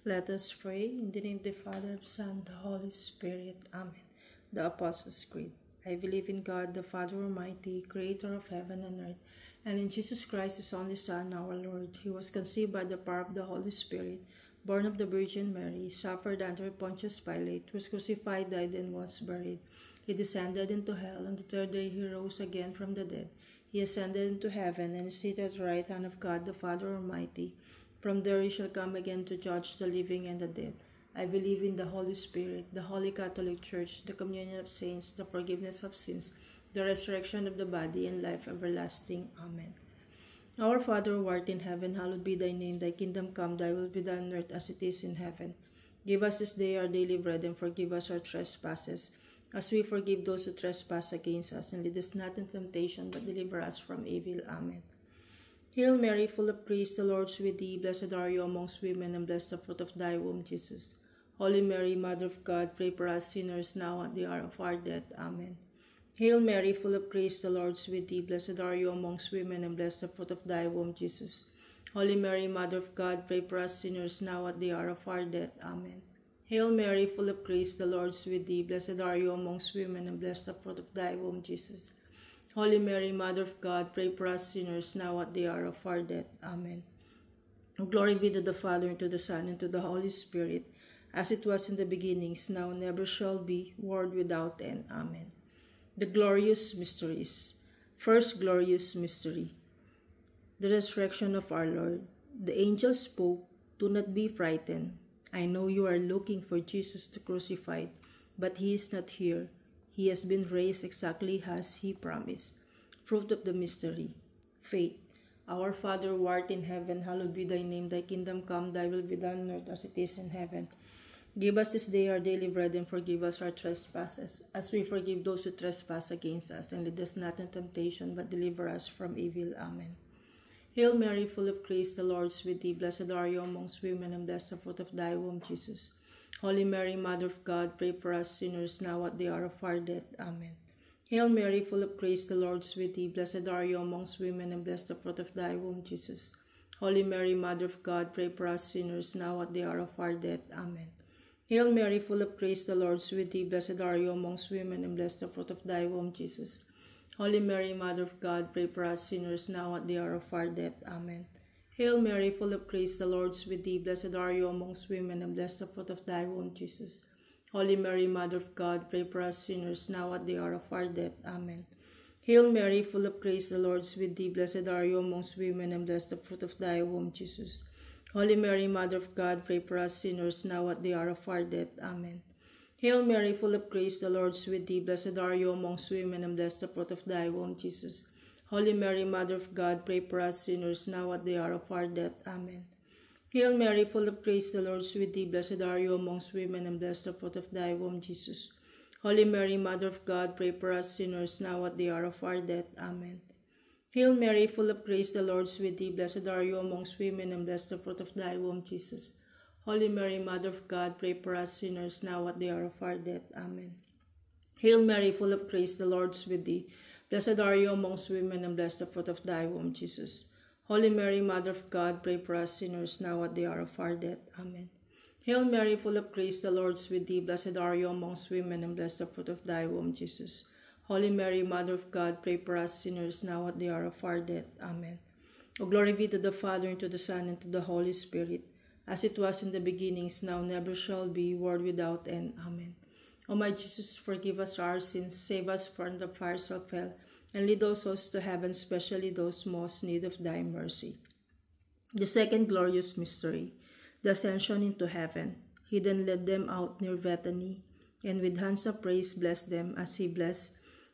Let us pray. In the name of the Father, the Son, the Holy Spirit. Amen. The Apostles' Creed. I believe in God, the Father Almighty, creator of heaven and earth, and in Jesus Christ, his only Son, our Lord. He was conceived by the power of the Holy Spirit, born of the Virgin Mary, suffered under Pontius Pilate, was crucified, died, and was buried. He descended into hell. On the third day he rose again from the dead. He ascended into heaven, and is seated at the right hand of God, the Father Almighty. From there he shall come again to judge the living and the dead. I believe in the Holy Spirit, the Holy Catholic Church, the communion of saints, the forgiveness of sins, the resurrection of the body, and life everlasting. Amen. Our Father who art in heaven, hallowed be thy name. Thy kingdom come, thy will be done on earth as it is in heaven. Give us this day our daily bread, and forgive us our trespasses, as we forgive those who trespass against us. And lead us not into temptation, but deliver us from evil. Amen. Hail Mary, full of grace, the Lord is with thee. Blessed are you amongst women, and blessed the fruit of thy womb, Jesus. Holy Mary, Mother of God, pray for us sinners now and at the hour of our death. Amen. Hail Mary, full of grace, the Lord is with thee. Blessed are you amongst women, and blessed the fruit of thy womb, Jesus. Holy Mary, Mother of God, pray for us sinners now at the hour of our death. Amen. Hail Mary, full of grace, the Lord is with thee. Blessed are you amongst women, and blessed the fruit of thy womb, Jesus. Holy Mary, Mother of God, pray for us sinners now at the hour of our death. Amen. Glory be to the Father, and to the Son, and to the Holy Spirit, as it was in the beginning, is now, and ever shall be, world without end. Amen. The glorious mysteries. First glorious mystery, the resurrection of our Lord. The angel spoke, "Do not be frightened. I know you are looking for Jesus the crucified, but he is not here. He has been raised exactly as he promised." Fruit of the mystery, faith. Our Father who art in heaven, hallowed be thy name. Thy kingdom come, thy will be done on earth as it is in heaven. Give us this day our daily bread, and forgive us our trespasses, as we forgive those who trespass against us. And lead us not into temptation, but deliver us from evil. Amen. Hail Mary, full of grace, the Lord is with thee. Blessed are you amongst women, and blessed the fruit of thy womb, Jesus. Holy Mary, Mother of God, pray for us sinners now at the hour of our death. Amen. Hail Mary, full of grace, the Lord is with thee. Blessed are you amongst women, and blessed the fruit of thy womb, Jesus. Holy Mary, Mother of God, pray for us sinners now at the hour of our death. Amen. Hail Mary, full of grace, the Lord is with thee. Blessed are you amongst women, and blessed the fruit of thy womb, Jesus. Holy Mary, Mother of God, pray for us sinners now at the hour of our death. Amen. Hail Mary, full of grace, the Lord is with thee. Blessed are you amongst women, and blessed the fruit of thy womb, Jesus. Holy Mary, Mother of God, pray for us sinners now at the hour of our death. Amen. Hail Mary, full of grace, the Lord is with thee. Blessed are you amongst women, and blessed the fruit of thy womb, Jesus. Holy Mary, Mother of God, pray for us sinners now at the hour of our death. Amen. Hail Mary, full of grace, the Lord is with thee. Blessed are you amongst women, and blessed the fruit of thy womb, Jesus. Holy Mary, Mother of God, pray for us sinners now at the hour of our death. Amen. Hail Mary, full of grace, the Lord is with thee. Blessed are you amongst women, and blessed the fruit of thy womb, Jesus. Holy Mary, Mother of God, pray for us sinners now at the hour of our death. Amen. Hail Mary, full of grace, the Lord is with thee. Blessed are you amongst women, and blessed the fruit of thy womb, Jesus. Holy Mary, Mother of God, pray for us sinners now at the hour of our death. Amen. Hail Mary, full of grace, the Lord is with thee. Blessed are you amongst women, and blessed the fruit of thy womb, Jesus. Holy Mary, Mother of God, pray for us sinners now at the hour of our death. Amen. Hail Mary, full of grace, the Lord is with thee. Blessed are you amongst women, and blessed the fruit of thy womb, Jesus. Holy Mary, Mother of God, pray for us sinners now at the hour of our death. Amen. O glory be to the Father, and to the Son, and to the Holy Spirit, as it was in the beginning, is now, never shall be, world without end. Amen. O my Jesus, forgive us our sins, save us from the fires of hell, and lead all souls to heaven, especially those most in need of thy mercy. The second glorious mystery, the ascension into heaven. He then led them out near Bethany, and with hands of praise blessed them. As he blessed,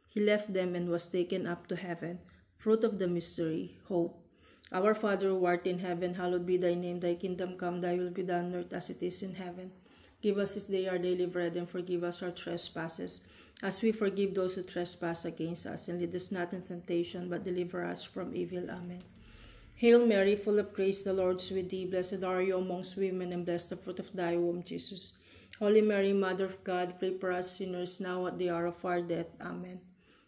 he left them and was taken up to heaven. Fruit of the mystery, hope. Our Father who art in heaven, hallowed be thy name. Thy kingdom come, thy will be done on earth as it is in heaven. Give us this day our daily bread, and forgive us our trespasses, as we forgive those who trespass against us. And lead us not into temptation, but deliver us from evil. Amen. Hail Mary, full of grace, the Lord is with thee. Blessed are you amongst women, and blessed the fruit of thy womb, Jesus. Holy Mary, Mother of God, pray for us sinners now at the hour of our death. Amen.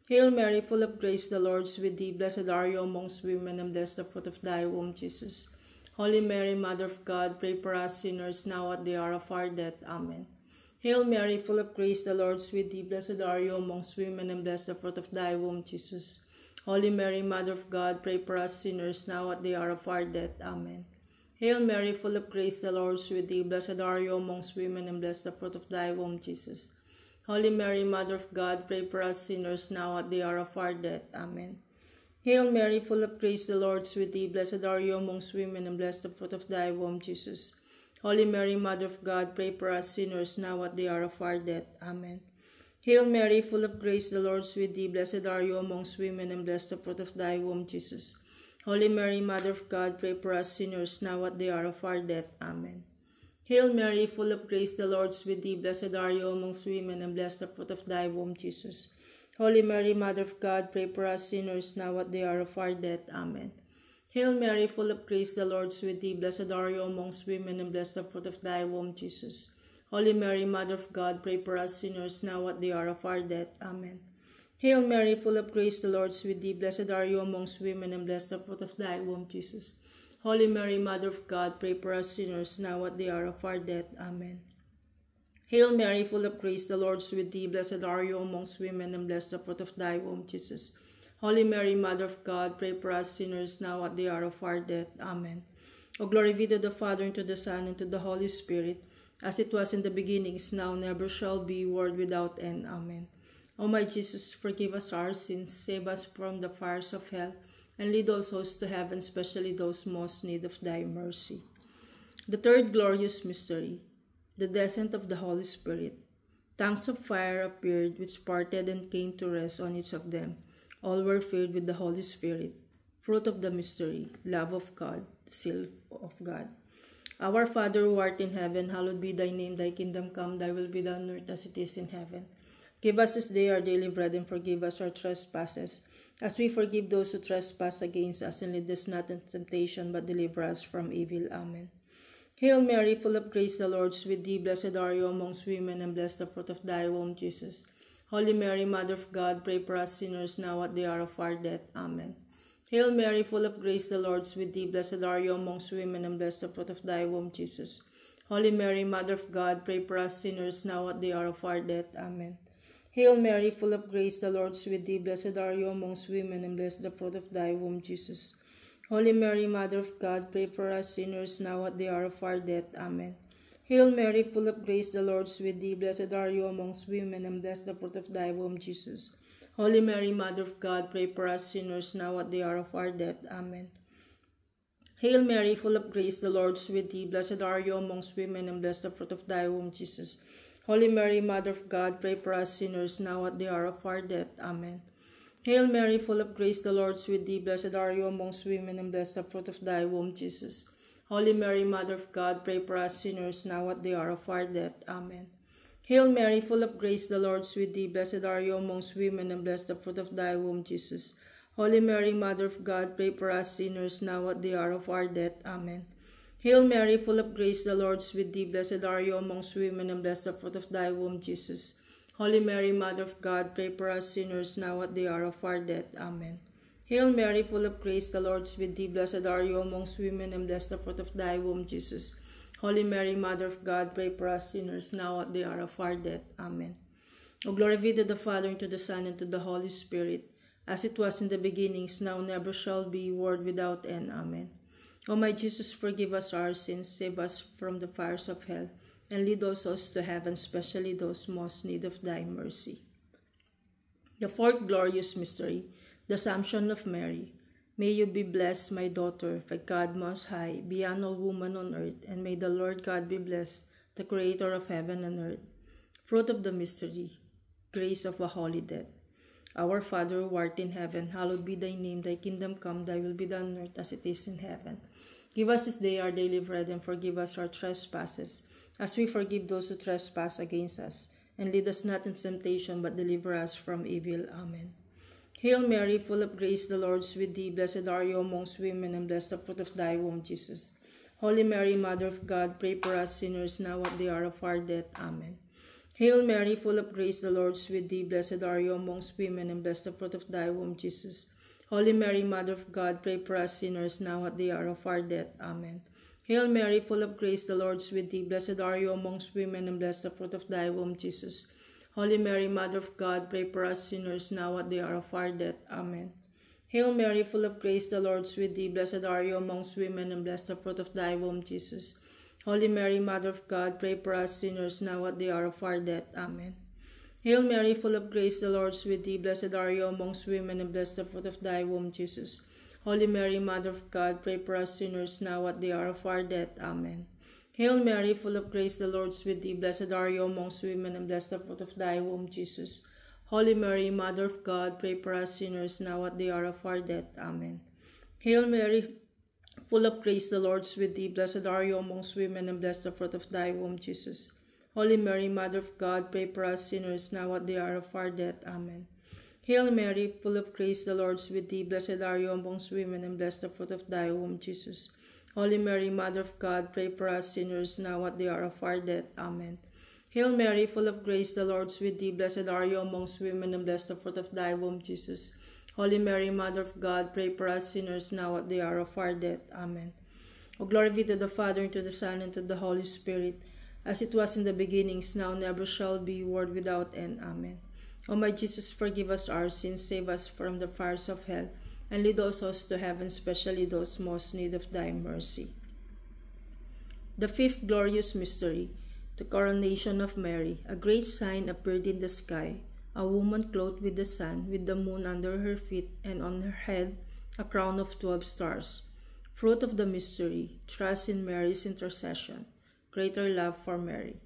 Hail Mary, full of grace, the Lord is with thee. Blessed are you amongst women, and blessed the fruit of thy womb, Jesus. Holy Mary, Mother of God, pray for us sinners now at the hour of our death. Amen. Hail Mary, full of grace, the Lord is with thee. Blessed are you amongst women, and blessed the fruit of thy womb, Jesus. Holy Mary, Mother of God, pray for us sinners now at the hour of our death. Amen. Hail Mary, full of grace, the Lord is with thee. Blessed are you amongst women, and blessed the fruit of thy womb, Jesus. Holy Mary, Mother of God, pray for us sinners now at the hour of our death. Amen. Hail Mary, full of grace, the Lord is with thee. Blessed are you amongst women, and blessed the fruit of thy womb, Jesus. Holy Mary, Mother of God, pray for us sinners now at the hour of our death. Amen. Hail Mary, full of grace, the Lord is with thee. Blessed are you amongst women, and blessed the fruit of thy womb, Jesus. Holy Mary, Mother of God, pray for us sinners now at the hour of our death. Amen. Hail Mary, full of grace, the Lord is with thee. Blessed are you amongst women, and blessed the fruit of thy womb, Jesus. Holy Mary, Mother of God, pray for us sinners now at the hour of our death. Amen. Hail Mary, full of grace, the Lord is with thee. Blessed are you amongst women, and blessed the fruit of thy womb, Jesus. Holy Mary, Mother of God, pray for us sinners now at the hour of our death. Amen. Hail Mary, full of grace, the Lord is with thee. Blessed are you amongst women, and blessed the fruit of thy womb, Jesus. Holy Mary, Mother of God, pray for us sinners now at the hour of our death. Amen. Hail Mary, full of grace, the Lord is with thee. Blessed are you amongst women, and blessed the fruit of thy womb, Jesus. Holy Mary, Mother of God, pray for us sinners now at the hour of our death. Amen. O glory be to the Father, and to the Son, and to the Holy Spirit, as it was in the beginning, is now, never shall be, world without end. Amen. O my Jesus, forgive us our sins, save us from the fires of hell, and lead all souls to heaven, especially those most in need of thy mercy. The third glorious mystery, the descent of the Holy Spirit. Tongues of fire appeared, which parted and came to rest on each of them. All were filled with the Holy Spirit. Fruit of the mystery, love of God, seal of God. Our Father who art in heaven, hallowed be thy name. Thy kingdom come, thy will be done on earth as it is in heaven. Give us this day our daily bread, and forgive us our trespasses, as we forgive those who trespass against us. And lead us not into temptation, but deliver us from evil. Amen. Hail Mary, full of grace, the Lord is with thee. Blessed are you amongst women, and blessed the fruit of thy womb, Jesus. Holy Mary, Mother of God, pray for us sinners now at the hour of our death. Amen. Hail Mary, full of grace, the Lord is with thee. Blessed are you amongst women, and blessed the fruit of thy womb, Jesus. Holy Mary, Mother of God, pray for us sinners now at the hour of our death. Amen. Hail Mary, full of grace, the Lord is with thee. Blessed are you amongst women, and blessed the fruit of thy womb, Jesus. Holy Mary, Mother of God, pray for us sinners now at the hour of our death. Amen. Hail Mary, full of grace, the Lord is with thee. Blessed are you amongst women, and blessed the fruit of thy womb, Jesus. Holy Mary, Mother of God, pray for us sinners now at the hour of our death. Amen. Hail Mary, full of grace, the Lord is with thee. Blessed are you amongst women, and blessed the fruit of thy womb, Jesus. Holy Mary, Mother of God, pray for us sinners now at the hour of our death. Amen. Hail Mary, full of grace, the Lord is with thee. Blessed are you amongst women, and blessed the fruit of thy womb, Jesus. Holy Mary, Mother of God, pray for us sinners now at the hour of our death. Amen. Hail Mary, full of grace, the Lord is with thee. Blessed are you amongst women, and blessed the fruit of thy womb, Jesus. Holy Mary, Mother of God, pray for us sinners now at the hour of our death. Amen. Hail Mary, full of grace, the Lord is with thee. Blessed are you amongst women, and blessed the fruit of thy womb, Jesus. Holy Mary, Mother of God, pray for us sinners now at the hour of our death. Amen. Hail Mary, full of grace, the Lord is with thee. Blessed are you amongst women, and blessed the fruit of thy womb, Jesus. Holy Mary, Mother of God, pray for us sinners now at the hour of our death. Amen. O glory be to the Father, and to the Son, and to the Holy Spirit, as it was in the beginning, is now, never shall be, world without end. Amen. O my Jesus, forgive us our sins, save us from the fires of hell, and lead all souls to heaven, especially those most in need of thy mercy. The fourth glorious mystery, the Assumption of Mary. May you be blessed, my daughter, by God Most High, beyond all women on earth, and may the Lord God be blessed, the Creator of heaven and earth. Fruit of the mystery, grace of a holy death. Our Father who art in heaven, hallowed be thy name. Thy kingdom come, thy will be done on earth as it is in heaven. Give us this day our daily bread, and forgive us our trespasses, as we forgive those who trespass against us. And lead us not into temptation, but deliver us from evil. Amen. Hail Mary, full of grace, the Lord is with thee. Blessed are you amongst women, and blessed the fruit of thy womb, Jesus. Holy Mary, Mother of God, pray for us sinners now at the hour of our death. Amen. Hail Mary, full of grace, the Lord is with thee. Blessed are you amongst women, and blessed the fruit of thy womb, Jesus. Holy Mary, Mother of God, pray for us sinners now at the hour of our death. Amen. Hail Mary, full of grace, the Lord is with thee. Blessed are you amongst women, and blessed the fruit of thy womb, Jesus. Holy Mary, Mother of God, pray for us sinners, now at the hour of our death. Amen. Hail Mary, full of grace, the Lord is with thee. Blessed are you amongst women, and blessed the fruit of thy womb, Jesus. Holy Mary, Mother of God, pray for us sinners, now at the hour of our death. Amen. Hail Mary, full of grace, the Lord is with thee. Blessed are you amongst women, and blessed the fruit of thy womb, Jesus. Holy Mary, Mother of God, pray for us sinners, now at the hour of our death. Amen. Hail Mary, full of grace, the Lord is with thee. Blessed are you amongst women, and blessed the fruit of thy womb, Jesus. Holy Mary, Mother of God, pray for us sinners, now at the hour of our death. Amen. Hail Mary, full of grace, the Lord is with thee. Blessed are you amongst women, and blessed the fruit of thy womb, Jesus. Holy Mary, Mother of God, pray for us sinners, now at the hour of our death. Amen. Hail Mary, full of grace, the Lord is with thee. Blessed are you amongst women, and blessed the fruit of thy womb, Jesus. Holy Mary, Mother of God, pray for us sinners, now at the hour of our death. Amen. Hail Mary, full of grace, the Lord is with thee. Blessed are you amongst women, and blessed the fruit of thy womb, Jesus. Holy Mary, Mother of God, pray for us sinners, now at the hour of our death. Amen. O glory be to the Father, and to the Son, and to the Holy Spirit, as it was in the beginning, is now, never shall be, world without end. Amen. O my Jesus, forgive us our sins, save us from the fires of hell, and lead all souls to heaven, especially those most in need of thy mercy. The fifth glorious mystery, the coronation of Mary. A great sign appeared in the sky, a woman clothed with the sun, with the moon under her feet, and on her head a crown of 12 stars. Fruit of the mystery, trust in Mary's intercession. Greater love for Mary.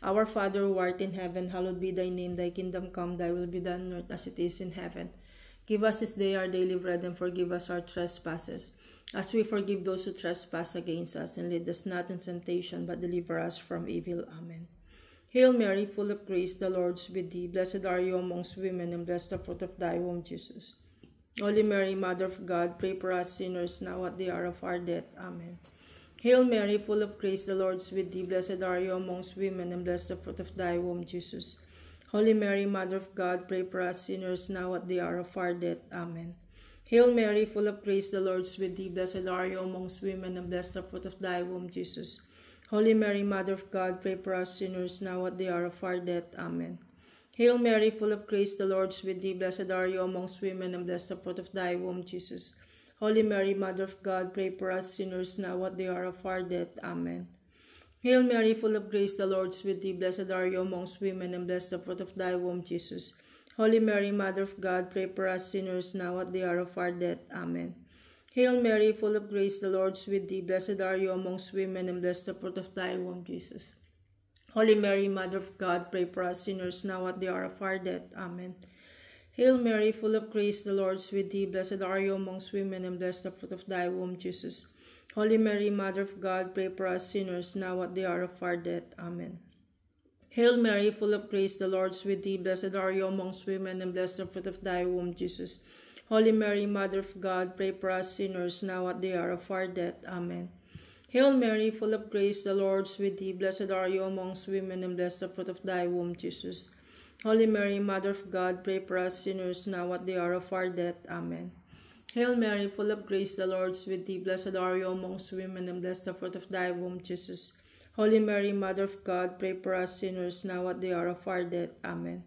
Our Father who art in heaven, hallowed be thy name. Thy kingdom come, thy will be done on earth as it is in heaven. Give us this day our daily bread, and forgive us our trespasses, as we forgive those who trespass against us. And lead us not into temptation, but deliver us from evil. Amen. Hail Mary, full of grace, the Lord is with thee. Blessed are you amongst women, and blessed the fruit of thy womb, Jesus. Holy Mary, Mother of God, pray for us sinners, now at the hour of our death. Amen. Hail Mary, full of grace, the Lord is with thee. Blessed are you amongst women, and blessed the fruit of thy womb, Jesus. Holy Mary, Mother of God, pray for us sinners, now at the hour of our death. Amen. Hail Mary, full of grace, the Lord is with thee. Blessed are you amongst women, and blessed the fruit of thy womb, Jesus. Holy Mary, Mother of God, pray for us sinners, now at the hour of our death. Amen. Hail Mary, full of grace, the Lord is with thee. Blessed are you amongst women, and blessed the fruit of thy womb, Jesus. Holy Mary, Mother of God, pray for us sinners, now at the hour of our death. Amen. Hail Mary, full of grace, the Lord is with thee. Blessed are you amongst women, and blessed the fruit of thy womb, Jesus. Holy Mary, Mother of God, pray for us sinners, now at the hour of our death. Amen. Hail Mary, full of grace, the Lord is with thee. Blessed are you amongst women, and blessed the fruit of thy womb, Jesus. Holy Mary, Mother of God, pray for us sinners, now at the hour of our death. Amen. Hail Mary, full of grace, the Lord is with thee. Blessed are you amongst women, and blessed the fruit of thy womb, Jesus. Holy Mary, Mother of God, pray for us sinners, now at the hour of our death. Amen. Hail Mary, full of grace, the Lord is with thee. Blessed are you amongst women, and blessed the fruit of thy womb, Jesus. Holy Mary, Mother of God, pray for us sinners, now at the hour of our death. Amen. Hail Mary, full of grace, the Lord is with thee. Blessed are you amongst women, and blessed the fruit of thy womb, Jesus. Holy Mary, Mother of God, pray for us sinners, now at the hour of our death. Amen. Hail Mary, full of grace, the Lord is with thee. Blessed are you amongst women, and blessed the fruit of thy womb, Jesus. Holy Mary, Mother of God, pray for us sinners, now at the hour of our death. Amen.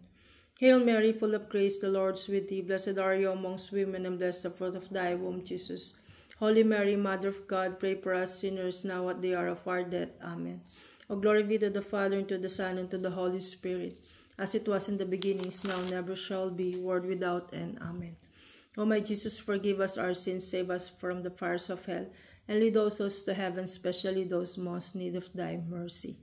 Hail Mary, full of grace, the Lord is with thee. Blessed are you amongst women, and blessed the fruit of thy womb, Jesus. Holy Mary, Mother of God, pray for us sinners, now at the hour of our death. Amen. O glory be to the Father, and to the Son, and to the Holy Spirit, as it was in the beginning, is now, never shall be, world without end. Amen. O my Jesus, forgive us our sins, save us from the fires of hell, and lead all souls to heaven, especially those most in need of thy mercy.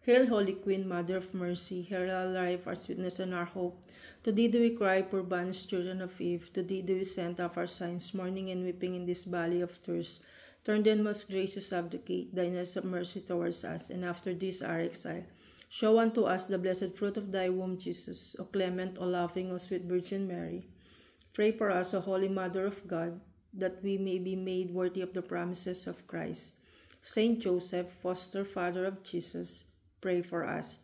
Hail, Holy Queen, Mother of Mercy, hear our life, our sweetness, and our hope. To thee do we cry, poor banished children of Eve. To thee do we send up our sighs, mourning and weeping in this valley of thirst. Turn then, most gracious Advocate, thine eyes of mercy towards us, and after this our exile, show unto us the blessed fruit of thy womb, Jesus. O clement, O loving, O sweet Virgin Mary, pray for us, O Holy Mother of God, that we may be made worthy of the promises of Christ. Saint Joseph, foster father of Jesus, pray for us.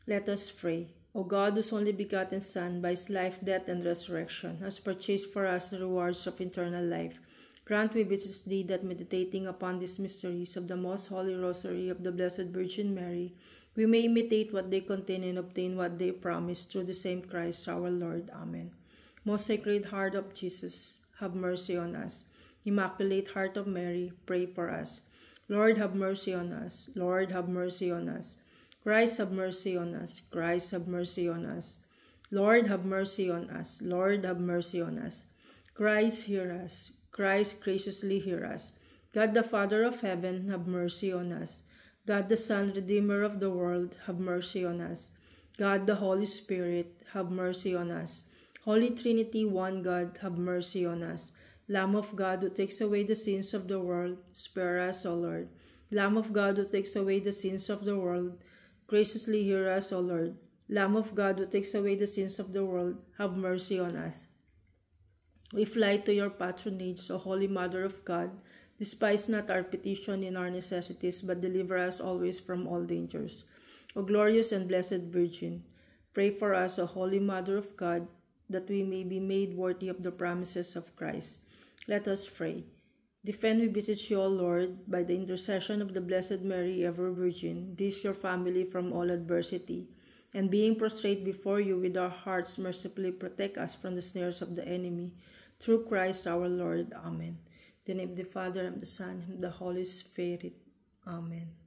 Let us pray. O God, whose only begotten Son, by his life, death, and resurrection, has purchased for us the rewards of eternal life, Grant, we beseech thee, that meditating upon these mysteries of the most holy rosary of the Blessed Virgin Mary, we may imitate what they contain and obtain what they promise, through the same Christ our Lord. Amen. Most Sacred Heart of Jesus, have mercy on us. Immaculate Heart of Mary, pray for us. Lord, have mercy on us. Lord, have mercy on us. Christ, have mercy on us. Christ, have mercy on us. Lord, have mercy on us. Lord, have mercy on us. Christ, hear us. Christ, graciously hear us. God the Father of heaven, have mercy on us. God the Son, Redeemer of the world, have mercy on us. God the Holy Spirit, have mercy on us. Holy Trinity, one God, have mercy on us. Lamb of God, who takes away the sins of the world, spare us, O Lord. Lamb of God, who takes away the sins of the world, graciously hear us, O Lord. Lamb of God, who takes away the sins of the world, have mercy on us. We fly to your patronage, O Holy Mother of God. Despise not our petition in our necessities, but deliver us always from all dangers. O glorious and blessed Virgin, pray for us, O Holy Mother of God, that we may be made worthy of the promises of Christ. Let us pray. Defend, we beseech you, O Lord, by the intercession of the Blessed Mary, ever Virgin, this your family from all adversity, and being prostrate before you with our hearts, mercifully protect us from the snares of the enemy. Through Christ our Lord. Amen. In the name of the Father, and of the Son, and of the Holy Spirit. Amen.